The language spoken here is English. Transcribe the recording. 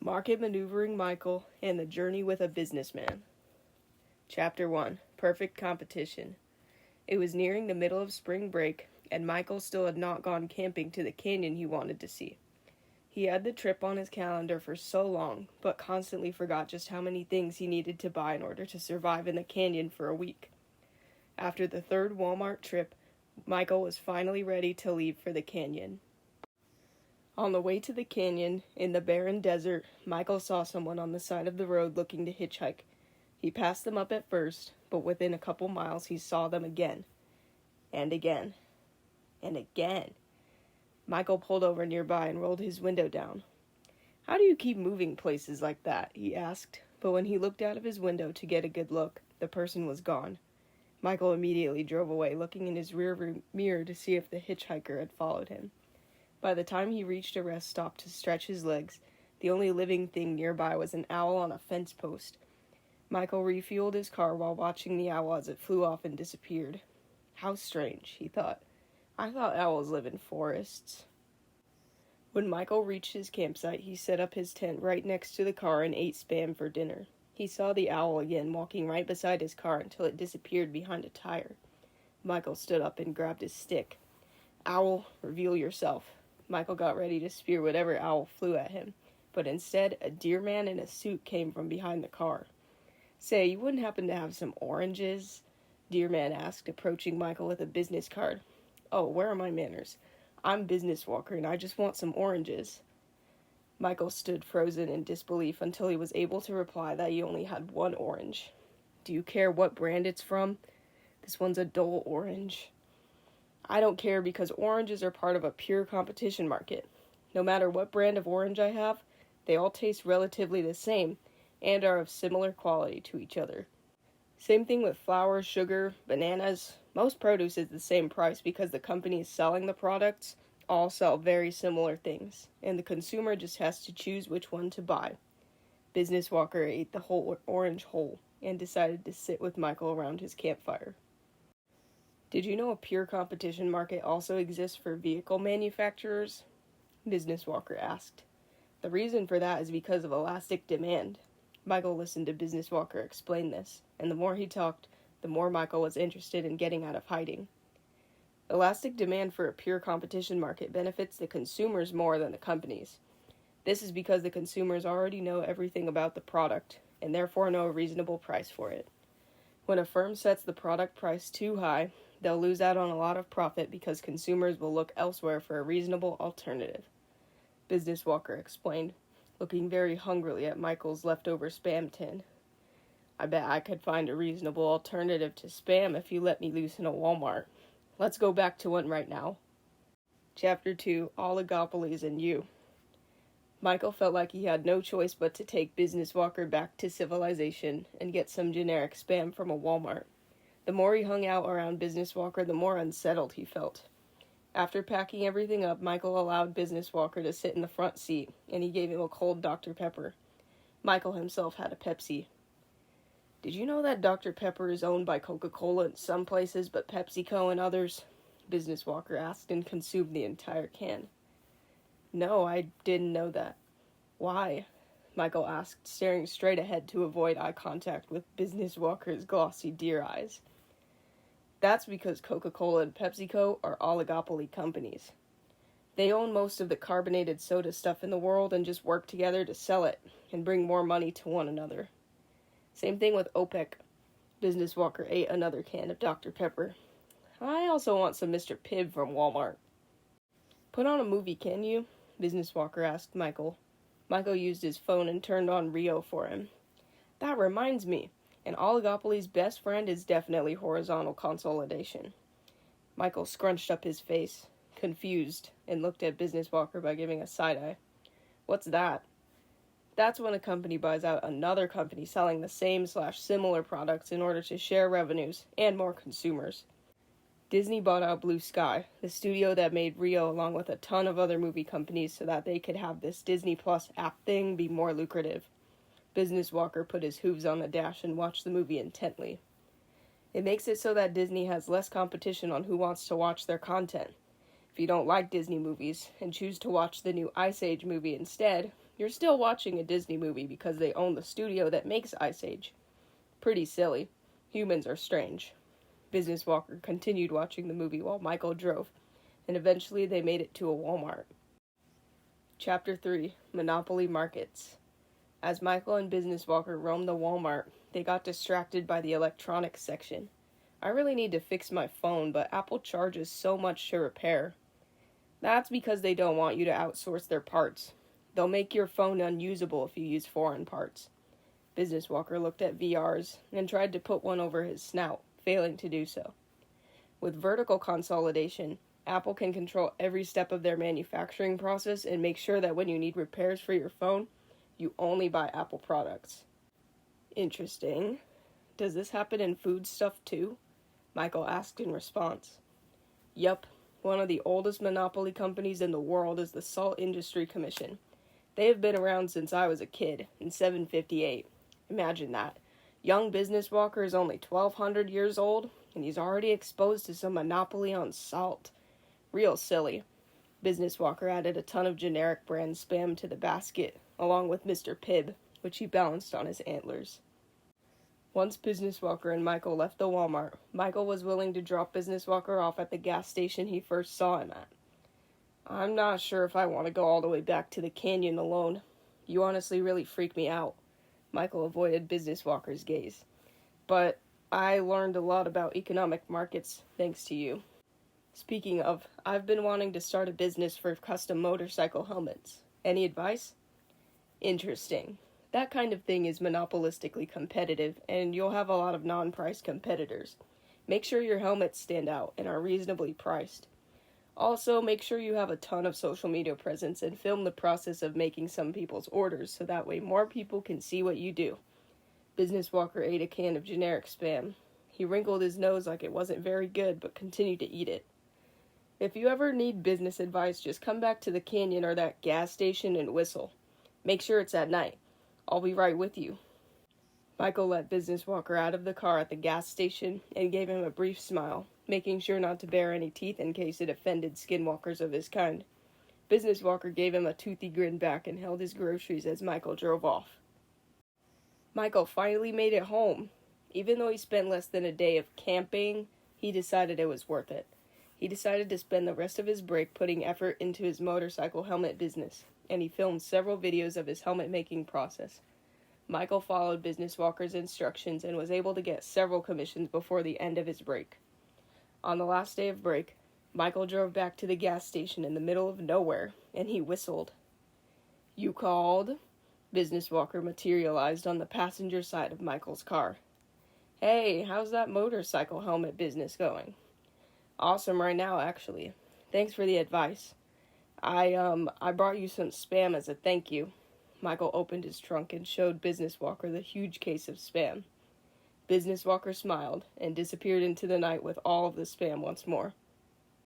Market Maneuvering Michael and the Journey with a Businessman. Chapter 1. Perfect Competition. It was nearing the middle of spring break, and Michael still had not gone camping to the canyon he wanted to see. He had the trip on his calendar for so long, but constantly forgot just how many things he needed to buy in order to survive in the canyon for a week. After the third Walmart trip, Michael was finally ready to leave for the canyon. On the way to the canyon, in the barren desert, Michael saw someone on the side of the road looking to hitchhike. He passed them up at first, but within a couple miles he saw them again. And again. And again. Michael pulled over nearby and rolled his window down. "How do you keep moving places like that?" he asked, but when he looked out of his window to get a good look, the person was gone. Michael immediately drove away, looking in his rearview mirror to see if the hitchhiker had followed him. By the time he reached a rest stop to stretch his legs, the only living thing nearby was an owl on a fence post. Michael refueled his car while watching the owl as it flew off and disappeared. How strange, he thought. I thought owls live in forests. When Michael reached his campsite, he set up his tent right next to the car and ate Spam for dinner. He saw the owl again, walking right beside his car until it disappeared behind a tire. Michael stood up and grabbed his stick. "Owl, reveal yourself." Michael got ready to spear whatever owl flew at him, but instead, a deer man in a suit came from behind the car. "Say, you wouldn't happen to have some oranges?" Deer man asked, approaching Michael with a business card. "Oh, where are my manners? I'm Business Walker, and I just want some oranges." Michael stood frozen in disbelief until he was able to reply that he only had one orange. "Do you care what brand it's from?" "This one's a Dole orange." "I don't care because oranges are part of a pure competition market. No matter what brand of orange I have, they all taste relatively the same and are of similar quality to each other. Same thing with flour, sugar, bananas. Most produce is the same price because the companies selling the products all sell very similar things, and the consumer just has to choose which one to buy." Business Walker ate the whole orange whole and decided to sit with Michael around his campfire. "Did you know a pure competition market also exists for vehicle manufacturers?" Business Walker asked. "The reason for that is because of elastic demand." Michael listened to Business Walker explain this, and the more he talked, the more Michael was interested in getting out of hiding. Elastic demand for a pure competition market benefits the consumers more than the companies. This is because the consumers already know everything about the product, and therefore know a reasonable price for it. When a firm sets the product price too high, they'll lose out on a lot of profit because consumers will look elsewhere for a reasonable alternative. Business Walker explained, looking very hungrily at Michael's leftover Spam tin. "I bet I could find a reasonable alternative to Spam if you let me loose in a Walmart. Let's go back to one right now." Chapter 2. Oligopolies and You. Michael felt like he had no choice but to take Business Walker back to civilization and get some generic Spam from a Walmart. The more he hung out around Business Walker, the more unsettled he felt. After packing everything up, Michael allowed Business Walker to sit in the front seat, and he gave him a cold Dr. Pepper. Michael himself had a Pepsi. "Did you know that Dr. Pepper is owned by Coca-Cola in some places, but PepsiCo in others?" Business Walker asked, and consumed the entire can. "No, I didn't know that." "Why?" Michael asked, staring straight ahead to avoid eye contact with Business Walker's glossy deer eyes. "That's because Coca-Cola and PepsiCo are oligopoly companies. They own most of the carbonated soda stuff in the world and just work together to sell it and bring more money to one another. Same thing with OPEC." Business Walker ate another can of Dr. Pepper. "I also want some Mr. Pibb from Walmart." "Put on a movie, can you?" Business Walker asked Michael. Michael used his phone and turned on Rio for him. "That reminds me. An oligopoly's best friend is definitely horizontal consolidation." Michael scrunched up his face, confused, and looked at Business Walker by giving a side-eye. "What's that?" "That's when a company buys out another company selling the same/similar products in order to share revenues and more consumers. Disney bought out Blue Sky, the studio that made Rio along with a ton of other movie companies so that they could have this Disney Plus app thing be more lucrative." Business Walker put his hooves on the dash and watched the movie intently. "It makes it so that Disney has less competition on who wants to watch their content. If you don't like Disney movies and choose to watch the new Ice Age movie instead, You're still watching a Disney movie because they own the studio that makes Ice Age. Pretty silly. Humans are strange. Business Walker continued watching the movie while Michael drove, and eventually they made it to a Walmart. Chapter 3, Monopoly Markets. As Michael and Business Walker roamed the Walmart, they got distracted by the electronics section. I really need to fix my phone, but Apple charges so much to repair. That's because they don't want you to outsource their parts. They'll make your phone unusable if you use foreign parts. Business Walker looked at VRs and tried to put one over his snout, failing to do so. With vertical consolidation, Apple can control every step of their manufacturing process and make sure that when you need repairs for your phone, you only buy Apple products. Interesting. Does this happen in food stuff too? Michael asked in response. Yup, one of the oldest monopoly companies in the world is the Salt Industry Commission. They have been around since I was a kid, in 758. Imagine that. Young Business Walker is only 1,200 years old, and he's already exposed to some monopoly on salt. Real silly. Business Walker added a ton of generic brand Spam to the basket, along with Mr. Pibb, which he balanced on his antlers. Once Business Walker and Michael left the Walmart, Michael was willing to drop Business Walker off at the gas station he first saw him at. I'm not sure if I want to go all the way back to the canyon alone. You honestly really freak me out. Michael avoided Business Walker's gaze. But I learned a lot about economic markets thanks to you. Speaking of, I've been wanting to start a business for custom motorcycle helmets. Any advice? Interesting. That kind of thing is monopolistically competitive, and you'll have a lot of non-price competitors. Make sure your helmets stand out and are reasonably priced. Also, make sure you have a ton of social media presence and film the process of making some people's orders so that way more people can see what you do. Business Walker ate a can of generic Spam. He wrinkled his nose like it wasn't very good, but continued to eat it. If you ever need business advice, just come back to the canyon or that gas station and whistle. Make sure it's at night. I'll be right with you. Michael let Business Walker out of the car at the gas station and gave him a brief smile, making sure not to bare any teeth in case it offended skinwalkers of his kind. Business Walker gave him a toothy grin back and held his groceries as Michael drove off. Michael finally made it home. Even though he spent less than a day of camping, he decided it was worth it. He decided to spend the rest of his break putting effort into his motorcycle helmet business, and he filmed several videos of his helmet making process. Michael followed Business Walker's instructions and was able to get several commissions before the end of his break. On the last day of break, Michael drove back to the gas station in the middle of nowhere, and he whistled. You called? Business Walker materialized on the passenger side of Michael's car. Hey, how's that motorcycle helmet business going? Awesome right now, actually. Thanks for the advice. I brought you some Spam as a thank you. Michael opened his trunk and showed Business Walker the huge case of Spam. Business Walker smiled and disappeared into the night with all of the Spam once more.